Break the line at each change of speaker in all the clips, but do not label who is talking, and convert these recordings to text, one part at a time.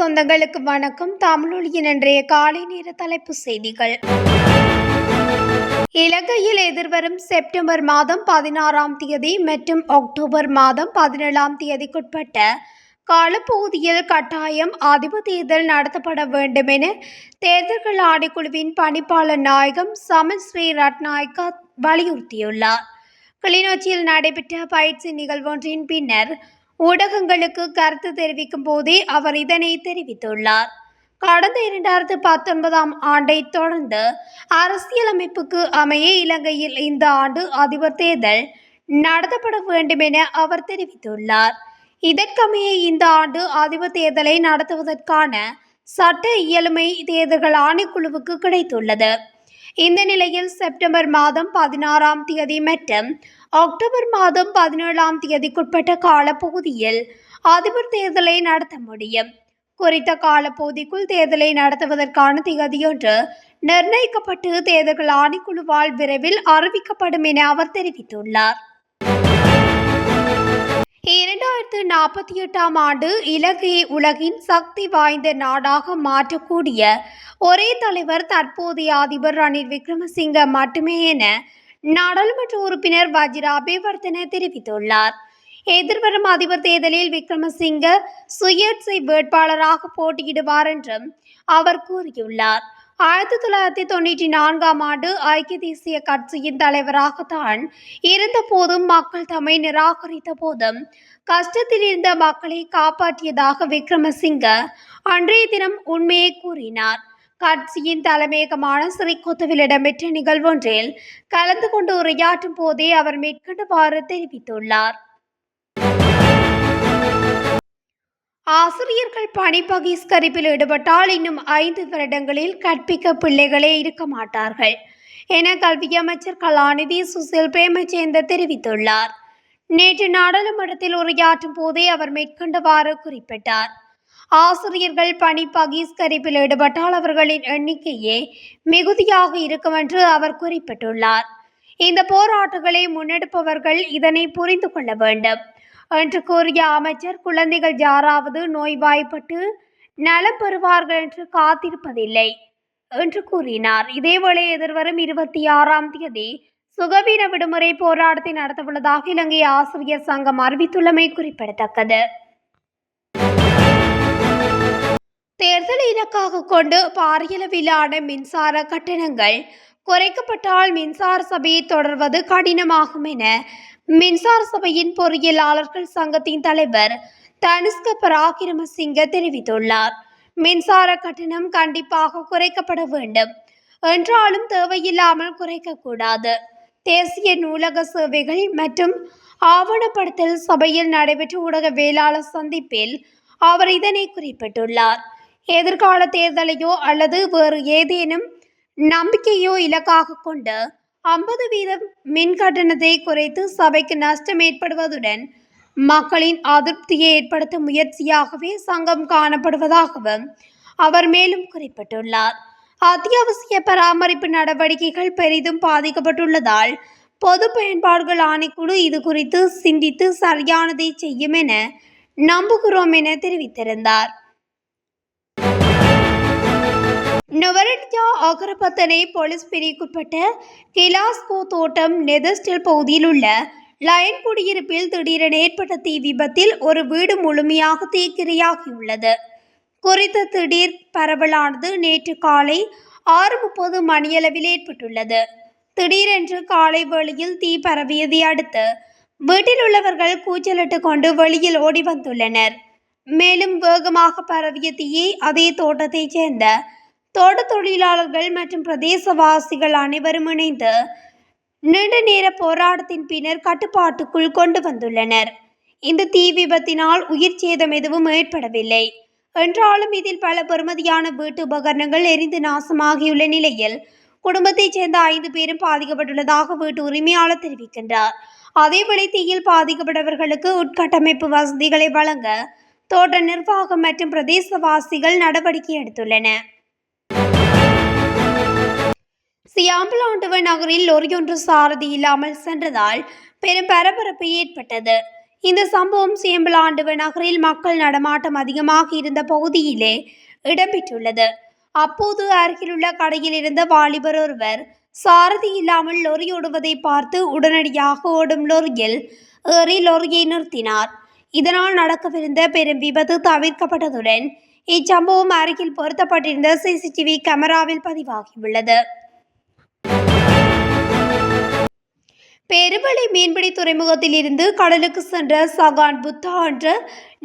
சொந்தங்களுக்கு வணக்கம். தமிழொலியின் இன்றைய காலை நேர தலைப்பு செய்திகள். இலங்கையில் எதிர்வரும் செப்டம்பர் மாதம் 16ஆம் தேதி மற்றும் அக்டோபர் மாதம் 17ஆம் தேதிக்குட்பட்ட காலப்பகுதியில் கட்டாயம் அதிபர் தேர்தல் நடத்தப்பட வேண்டும் என தேர்தல்கள் ஆணைக்குழுவின் பணிப்பாளர் நாயகம் சமல் ஸ்ரீ ரட்நாயக்க வலியுறுத்தியுள்ளார். கிளிநொச்சியில் நடைபெற்ற பயிற்சி நிகழ்வொன்றின் பின்னர் ஊடகங்களுக்கு கருத்து தெரிவிக்கும் போதே அவர் இதனை தெரிவித்துள்ளார். கடந்த 2019ஆம் ஆண்டை தொடர்ந்து அரசியலமைப்புக்கு அமைய இலங்கையில் இந்த ஆண்டு அதிபர் தேர்தல் நடத்தப்பட வேண்டும் என அவர் தெரிவித்துள்ளார். இதற்கமைய இந்த ஆண்டு அதிபர் தேர்தலை நடத்துவதற்கான சட்ட இயலுமை தேர்தல்கள் ஆணைக்குழுவுக்கு கிடைத்துள்ளது. இந்த நிலையில் செப்டம்பர் மாதம் 16ஆம் தேதி மற்றும் அக்டோபர் மாதம் 17ஆம் தேதிக்குட்பட்ட காலப்பகுதியில் அதிபர் தேர்தலை நடத்த முடியும். குறித்த காலப்பகுதிக்குள் தேர்தலை நடத்துவதற்கான திகதியொன்று நிர்ணயிக்கப்பட்டு தேர்தல்கள் ஆணைக்குழுவால் விரைவில் அறிவிக்கப்படும் என அவர் தெரிவித்துள்ளார். 2048ஆம் ஆண்டு இலங்கையை உலகின் சக்தி வாய்ந்த நாடாக மாற்றக்கூடிய ஒரே தலைவர் தற்போதைய அதிபர் ரணில் விக்ரமசிங்க மட்டுமே என நாடாளுமன்ற உறுப்பினர் வஜிர அபேவர்தன தெரிவித்துள்ளார். எதிர்வரும் அதிபர் தேர்தலில் விக்ரமசிங்க சுயேட்சை வேட்பாளராக போட்டியிடுவார் என்றும் அவர் கூறியுள்ளார். 1994ஆம் ஆண்டு ஐக்கிய தேசிய கட்சியின் தலைவராக தான் இருந்த போதும் மக்கள் தம்மை நிராகரித்த போதும் கஷ்டத்தில் இருந்த மக்களை காப்பாற்றியதாக விக்ரமசிங்க அன்றைய தினம் உண்மையை கூறினார். கட்சியின் தலைமையகமான ஸ்ரீகொத்தவில் இடம்பெற்ற நிகழ்வொன்றில் கலந்து கொண்டு உரையாற்றும் போதே அவர் மேற்கண்டவாறு தெரிவித்துள்ளார். ஆசிரியர்கள் பணி பகிஷ்கரிப்பில் ஈடுபட்டால் இன்னும் 5 வருடங்களில் கற்பிக்க பிள்ளைகளே இருக்க மாட்டார்கள் என கல்வி அமைச்சர் கலாநிதி சுசில் பிரேமச்சந்திர தெரிவித்துள்ளார். நேற்று நாடாளுமன்றத்தில் உரையாற்றும் போதே அவர் மேற்கண்டவாறு குறிப்பிட்டார். ஆசிரியர்கள் பணி பகிஷ்கரிப்பில் ஈடுபட்டால் அவர்களின் எண்ணிக்கையே மிகுதியாக இருக்கும் என்று அவர் குறிப்பிட்டுள்ளார். இந்த போராட்டங்களை முன்னெடுப்பவர்கள் இதனை புரிந்து கொள்ள வேண்டும் என்று கூறிய அமைச்சர், குழந்தைகள் யாராவது நோய்வாய்ப்பட்டு நலம் பெறுவார்கள் என்று காத்திருப்பதில்லை என்று கூறினார். இதேவேளை எதிர்வரும் 26ஆம் தேதி சுகவீன விடுமுறை போராட்டத்தை நடத்தவுள்ளதாக இலங்கை ஆசிரியர் சங்கம் அறிவித்துள்ளமை குறிப்பிடத்தக்கது. தேர்தலை இலக்காக கொண்டு பாரியளவிலான மின்சார கட்டணங்கள் குறைக்கப்பட்டால் மின்சார சபையை தொடர்வது கடினமாகும் என மின்சார சபையின் பொறியியலாளர்கள் சங்கத்தின் தலைவர் தனுஷ்க பராக்கிரமசிங்க தெரிவித்துள்ளார். மின்சார கட்டணம் கண்டிப்பாக குறைக்கப்பட வேண்டும் என்றாலும் தேவையில்லாமல் குறைக்கக்கூடாது. தேசிய நூலக சேவைகள் மற்றும் ஆவணப்படுத்தல் சபையில் நடைபெற்ற ஊடகவியலாளர் சந்திப்பில் அவர் இதனை குறிப்பிட்டுள்ளார். எதிர்கால தேர்தலையோ அல்லது வேறு ஏதேனும் நம்பிக்கையோ இலக்காக கொண்டு 50% மின் கட்டணத்தை குறைத்து சபைக்கு நஷ்டம் ஏற்படுவதுடன் மக்களின் அதிருப்தியை ஏற்படுத்தும் முயற்சியாகவே சங்கம் காணப்படுவதாகவும் அவர் மேலும் குறிப்பிட்டுள்ளார். அத்தியாவசிய பராமரிப்பு நடவடிக்கைகள் பெரிதும் பாதிக்கப்பட்டுள்ளதால் பொது பயன்பாடுகள் ஆணைக்குழு இது குறித்து சிந்தித்து சரியானதை செய்யும் என நம்புகிறோம் என தெரிவித்திருந்தார். நுவரெலியா அகரப்பத்தனை போலீஸ் பிரிவுக்குட்பட்ட கிலாஸ்கோ தோட்டம் நெதஸ்டல் பகுதியில் உள்ள லயன் குடியிருப்பில் திடீரென ஏற்பட்ட தீ விபத்தில் ஒரு வீடு முழுமையாக தீக்கிரையாகியுள்ளது. குறித்த திடீர் பரவலானது நேற்று காலை 6:30 மணியளவில் ஏற்பட்டுள்ளது. திடீரென்று காலை வேளையில் தீ பரவியதை அடுத்து வீட்டில் உள்ளவர்கள் கூச்சலிட்டு கொண்டு வெளியில் ஓடி வந்துள்ளனர். மேலும் வேகமாக பரவிய தீயை அதே தோட்டத்தைச் சேர்ந்த தோட்ட தொழிலாளர்கள் மற்றும் பிரதேசவாசிகள் அனைவரும் இணைந்து நீண்ட நேர போராட்டத்தின் பின்னர் கட்டுப்பாட்டுக்குள் கொண்டு வந்துள்ளனர். இந்த தீ விபத்தினால் உயிர் சேதம் எதுவும் ஏற்படவில்லை என்றாலும் இதில் பல பெறுமதியான வீட்டு உபகரணங்கள் எரிந்து நாசமாகியுள்ள நிலையில் குடும்பத்தைச் சேர்ந்த 5 பேரும் பாதிக்கப்பட்டுள்ளதாக வீட்டு உரிமையாளர் தெரிவிக்கின்றார். அதேவேளை தீயில் பாதிக்கப்பட்டவர்களுக்கு உட்கட்டமைப்பு வசதிகளை வழங்க தோட்ட நிர்வாகம் மற்றும் பிரதேசவாசிகள் நடவடிக்கை எடுத்துள்ளன. சியாம்பலாண்டுவ நகரில் லொரியொன்று சாரதி இல்லாமல் சென்றதால் பெரும் பரபரப்பு ஏற்பட்டது. இந்த சம்பவம் சேம்பலாண்டுவ நகரில் மக்கள் நடமாட்டம் அதிகமாக இருந்த பகுதியிலே இடம்பெற்றுள்ளது. அப்போது அருகிலுள்ள கடையில் இருந்த வாலிபர் ஒருவர் சாரதி இல்லாமல் லொரி ஓடுவதை பார்த்து உடனடியாக ஓடும் லொரியில் ஏறி லொரியை நிறுத்தினார். இதனால் நடக்கவிருந்த பெரும் விபத்து தவிர்க்கப்பட்டதுடன் இச்சம்பவம் அருகில் பொருத்தப்பட்டிருந்த சிசிடிவி கேமராவில் பதிவாகியுள்ளது. பெருவளை மீன்பிடி துறைமுகத்தில் இருந்து கடலுக்கு சென்ற சகான் புத்தா என்ற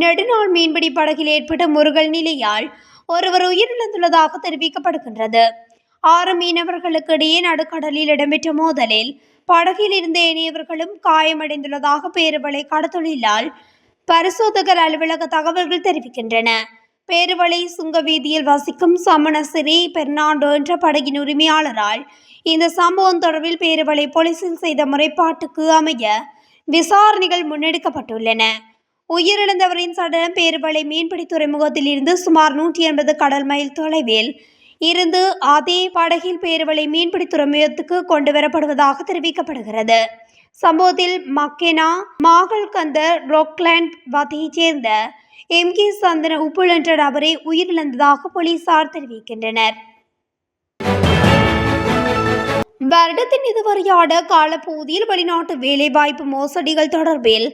நெடுநாள் மீன்பிடி படகில் ஏற்பட்ட முருகல் நிலையால் ஒருவர் உயிரிழந்துள்ளதாக தெரிவிக்கப்படுகின்றது. 6 மீனவர்களுக்கு இடையே நடுக்கடலில் இடம்பெற்ற மோதலில் படகில் இருந்த ஏனையவர்களும் காயமடைந்துள்ளதாக பேருவளை கடத்தொழிலால் பரிசோதகர் அலுவலக தகவல்கள் தெரிவிக்கின்றன. பேருவளை சுங்க வீதியில் வசிக்கும் சமணசிறி பெர்னாண்டோ என்ற படகின் உரிமையாளரால் இந்த சம்பவம் தொடர்பில் பேருவளை போலீசில் செய்த முறைப்பாட்டுக்கு அமைய விசாரணைகள் முன்னெடுக்கப்பட்டுள்ளன. உயிரிழந்தவரின் சடலம் பேருவளை மீன்பிடி துறைமுகத்தில் இருந்து சுமார் 180 கடல் மைல் தொலைவில் இருந்து அதே படகில் பேருவளை மீன்பிடி துறைமுகத்துக்கு கொண்டு வரப்படுவதாக தெரிவிக்கப்படுகிறது. சம்பவத்தில் மக்கெனா மாகல்கந்த ரோக்லேண்ட் வதையைச் சேர்ந்த எம்கே சந்தன உப்புல் என்ற நபரை உயிரிழந்ததாக போலீசார் தெரிவிக்கின்றனர். வருடத்தின் இதுவரையான காலப்பகுதியில் வெளிநாட்டு வேலைவாய்ப்பு மோசடிகள் தொடர்பில்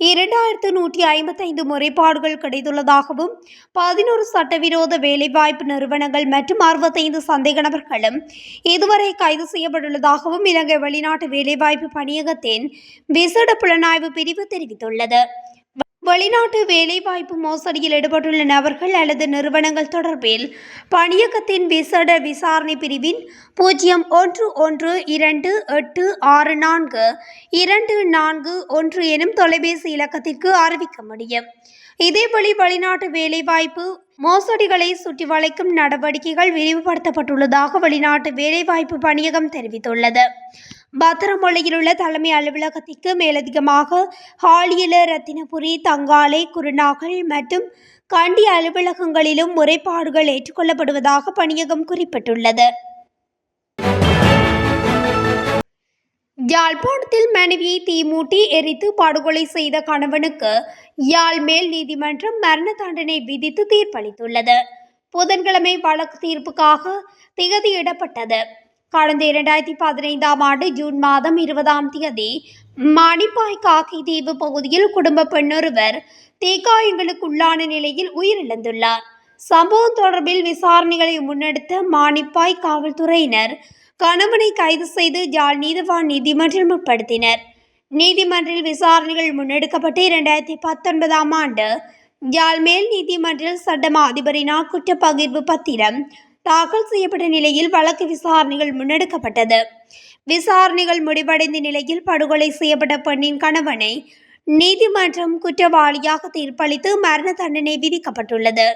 2155 முறைப்பாடுகள் கிடைத்துள்ளதாகவும் 11 சட்டவிரோத வேலைவாய்ப்பு நிறுவனங்கள் மற்றும் 65 சந்தேக நபர்களும் இதுவரை கைது செய்யப்பட்டுள்ளதாகவும் இலங்கை வெளிநாட்டு வேலைவாய்ப்பு பணியகத்தின் விசேட புலனாய்வு பிரிவு தெரிவித்துள்ளது. வெளிநாட்டு வேலைவாய்ப்பு மோசடியில் ஈடுபட்டுள்ள நபர்கள் அல்லது நிறுவனங்கள் தொடர்பில் பணியகத்தின் விசேட விசாரணை பிரிவின் 0112864241 எனும் தொலைபேசி இலக்கத்திற்கு அறிவிக்க முடியும். இதேபோல வெளிநாட்டு வேலைவாய்ப்பு மோசடிகளை சுற்றி வளைக்கும் நடவடிக்கைகள் விரிவுபடுத்தப்பட்டுள்ளதாக வெளிநாட்டு வேலைவாய்ப்பு பணியகம் தெரிவித்துள்ளது. பத்திரமொழியில் உள்ள தலைமை அலுவலகத்திற்கு மேலதிகமாக ஹாலியல, ரத்தினபுரி, தங்காலை, குருநாகல் மற்றும் கண்டி அலுவலகங்களிலும் முறைப்பாடுகள் ஏற்றுக்கொள்ளப்படுவதாக பணியகம் குறிப்பிட்டுள்ளது. யாழ்ப்பாணத்தில் மனைவியை தீமூட்டி எரித்து படுகொலை செய்த கணவனுக்கு யாழ் மேல் நீதிமன்றம் மரண தண்டனை விதித்து தீர்ப்பளித்துள்ளது. புதன்கிழமை வழக்கு தீர்ப்புக்காக திகதியிடப்பட்டது. கடந்த 2015ஆம் ஆண்டு ஜூன் மாதம் 20ஆம் தேதி மானிப்பாய் காக்கை தீவு பகுதியில் குடும்ப பெண்ணொருவர் தீக்காயங்களுக்குள்ளான நிலையில் உயிரிழந்துள்ளார். சம்பவம் தொடர்பில் விசாரணைகளை முன்னெடுத்த மானிப்பாய் காவல்துறையினர் கணவனை கைது செய்து யாழ் நீதிவான் நீதிமன்றில் முற்படுத்தினர். நீதிமன்றில் விசாரணைகள் முன்னெடுக்கப்பட்டு 2019ஆம் ஆண்டு யாழ் மேல் நீதிமன்றில் சட்டமா அதிபரினால் குற்றப்பகிர்வு பத்திரம் தாக்கல் செய்யப்பட்ட நிலையில் வழக்கு விசாரணைகள் முன்னெடுக்கப்பட்டது. விசாரணைகள் முடிவடைந்த நிலையில் படுகொலை செய்யப்பட்ட பெண்ணின் கணவனை நீதிமன்றம் குற்றவாளியாக தீர்ப்பளித்து மரண தண்டனை விதிக்கப்பட்டுள்ளது.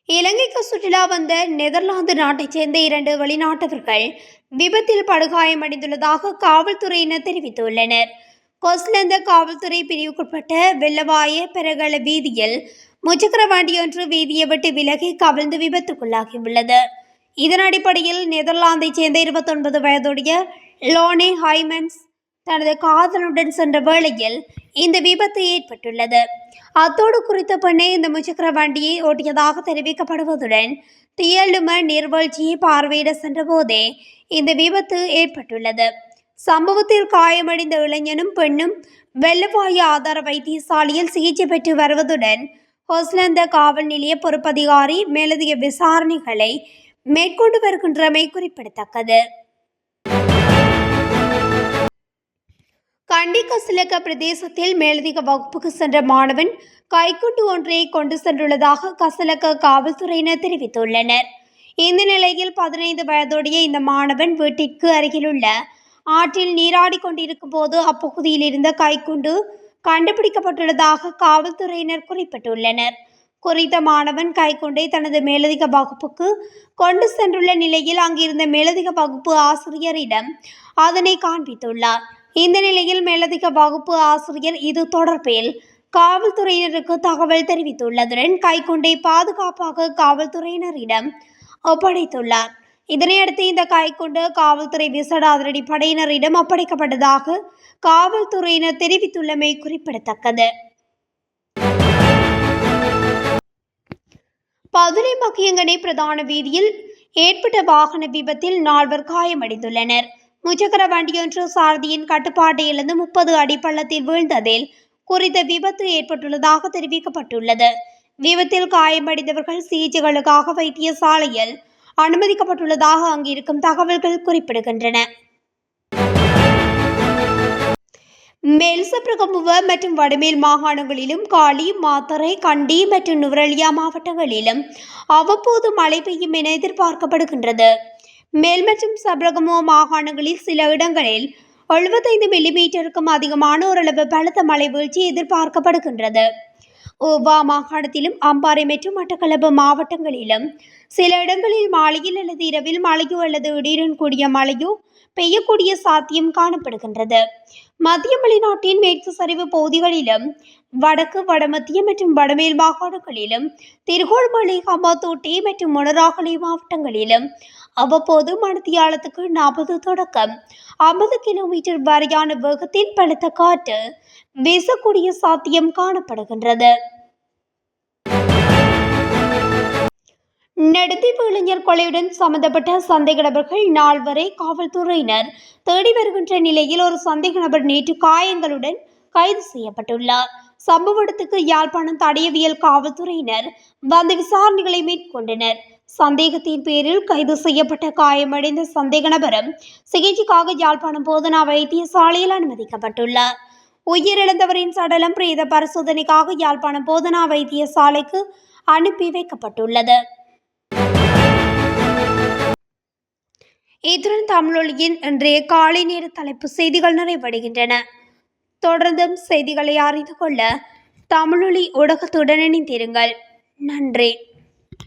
இலங்கைக்கு சுற்றுலா வந்த நெதர்லாந்து நாட்டைச் சேர்ந்த 2 வெளிநாட்டவர்கள் விபத்தில் படுகாயமடைந்துள்ளதாக காவல்துறையினர் தெரிவித்துள்ளனர். கொஸ்லந்த காவல்துறை பிரிவுக்குட்பட்ட வெள்ளவாய பெரகல வீதியில் முச்சக்கர வண்டியொன்று வீதியை விட்டு விலகி கவிழ்ந்து விபத்துக்குள்ளாகியுள்ளது. இதன் அடிப்படையில் நெதர்லாந்தைச் சேர்ந்த 29 வயதுடைய லோனே ஹைமன்ஸ் தனது காதலனுடன் சென்ற வேளையில் இந்த விபத்து ஏற்பட்டுள்ளது. அத்தோடு குறித்த பெண்ணை இந்த முச்சக்கர வண்டியை ஓட்டியதாக தெரிவிக்கப்படுவதுடன் தியலும நீர்வீழ்ச்சியை பார்வையிட சென்ற போதே இந்த விபத்து ஏற்பட்டுள்ளது. சம்பவத்தில் காயமடைந்த இளைஞனும் பெண்ணும் வெள்ளவாய ஆதார வைத்தியசாலையில் சிகிச்சை பெற்று வருவதுடன் ஹொஸ்லந்த காவல் நிலைய பொறுப்பதிகாரி மேலதிக விசாரணைகளை மேற்கொண்டு வருகின்றமை குறிப்பிடத்தக்கது. கண்டி கசலக்க பிரதேசத்தில் மேலதிக வகுப்புக்கு சென்ற மாணவன் கைக்குண்டு ஒன்றை கொண்டு சென்றுள்ளதாக கசலக்க காவல்துறையினர் தெரிவித்துள்ளனர். இந்த நிலையில் 15 வயதுடைய இந்த மாணவன் வீட்டிற்கு அருகிலுள்ள ஆற்றில் நீராடி கொண்டிருக்கும் போது அப்பகுதியில் இருந்த கைக்குண்டு கண்டுபிடிக்கப்பட்டுள்ளதாக காவல்துறையினர் குறிப்பிட்டுள்ளனர். குறித்த மாணவன் கைக்குண்டை தனது மேலதிக வகுப்புக்கு கொண்டு சென்றுள்ள நிலையில் அங்கிருந்த மேலதிக வகுப்பு ஆசிரியரிடம் அதனை காண்பித்துள்ளார். இந்த நிலையில் மேலதிக வகுப்பு ஆசிரியர் இது தொடர்பில் காவல்துறையினருக்கு தகவல் தெரிவித்துள்ளதுடன் கைக்குண்டை பாதுகாப்பாக காவல்துறையினரிடம் ஒப்படைத்துள்ளார். இதனையடுத்து இந்த கைக்குண்டு காவல்துறை விசேட அதிரடி படையினரிடம் ஒப்படைக்கப்பட்டதாக காவல்துறையினர் தெரிவித்துள்ளமை குறிப்பிடத்தக்கது. பதுளை மக்கியங்கனை பிரதான வீதியில் ஏற்பட்ட வாகன விபத்தில் 4 காயமடைந்துள்ளனர். முச்சக்கர வண்டியொன்று சாரதியின் கட்டுப்பாட்டை இழந்து 30 அடி பள்ளத்தில் வீழ்ந்ததில் குறித்த விபத்து ஏற்பட்டுள்ளதாக தெரிவிக்கப்பட்டுள்ளது. விபத்தில் காயமடைந்தவர்கள் சிகிச்சைகளுக்காக வைத்தியசாலையில் அனுமதிக்கப்பட்டுள்ளதாக அங்கிருக்கும் தகவல்கள் குறிப்பிடுகின்றன. மேல் சப்ரகமுவ மற்றும் வடமேல் மாகாணங்களிலும் காலி, மாத்தறை, கண்டி மற்றும் நுவரெலியா மாவட்டங்களிலும் அவ்வப்போது மழை பெய்யும் என எதிர்பார்க்கப்படுகின்றது. மேல் மற்றும் சப்ரகமுவ மாகாணங்களில் சில இடங்களில் 75 மில்லிமீட்டருக்கும் அதிகமான ஓரளவு பலத்த மழை வீழ்ச்சி எதிர்பார்க்கப்படுகின்றது. ஊவா மாகாணத்திலும் அம்பாறை மற்றும் மட்டக்களப்பு மாவட்டங்களிலும் சில இடங்களில் மாலையில் அல்லது இரவில் மழையோ அல்லது இடியுடன் கூடிய மழையோ பெய்யக்கூடிய சாத்தியம் காணப்படுகின்றது. மத்திய மலைநாட்டின் மேற்கு சரிவு பகுதிகளிலும் வடக்கு, வடமத்திய மற்றும் வடமேல் மாகாணங்களிலும் திருகோணமலை, ஹம்பாந்தோட்டை மற்றும் மொனராகலை மாவட்டங்களிலும் அவ்வப்போது மணித்தியாலத்துக்கு 40 தொடக்கம் 50 கிலோமீட்டர் வரையான வேகத்தில் பலத்த காற்று வீசக்கூடிய சாத்தியம் காணப்படுகின்றது. நெடுந்தீவு இளைஞர் கொலையுடன் சம்பந்தப்பட்ட சந்தேக நபர்கள் 4 காவல்துறையினர் தேடி வருகின்ற நிலையில் ஒரு சந்தேக நபர் நேற்று காயங்களுடன் கைது செய்யப்பட்டுள்ளார். சம்பவ இடத்துக்கு யாழ்ப்பாணம் தடயவியல் காவல்துறையினர் வந்து விசாரணைகளை மேற்கொண்டனர். சந்தேகத்தின் பேரில் கைது செய்யப்பட்ட காயமடைந்த சந்தேக நபரும் சிகிச்சைக்காக யாழ்ப்பாணம் போதனா வைத்தியசாலையில் அனுமதிக்கப்பட்டுள்ளார். உயிரிழந்தவரின் சடலம் பிரேத பரிசோதனைக்காக யாழ்ப்பாணம் போதனா வைத்தியசாலைக்கு அனுப்பி வைக்கப்பட்டுள்ளது. இத்துடன் தமிழொலியின் இன்றைய காலை நேர தலைப்பு செய்திகள் நிறைவடைகின்றன. தொடர்ந்தும் செய்திகளை அறிந்து கொள்ள தமிழொலி ஊடகத்துடன் இணைந்திருங்கள். நன்றி.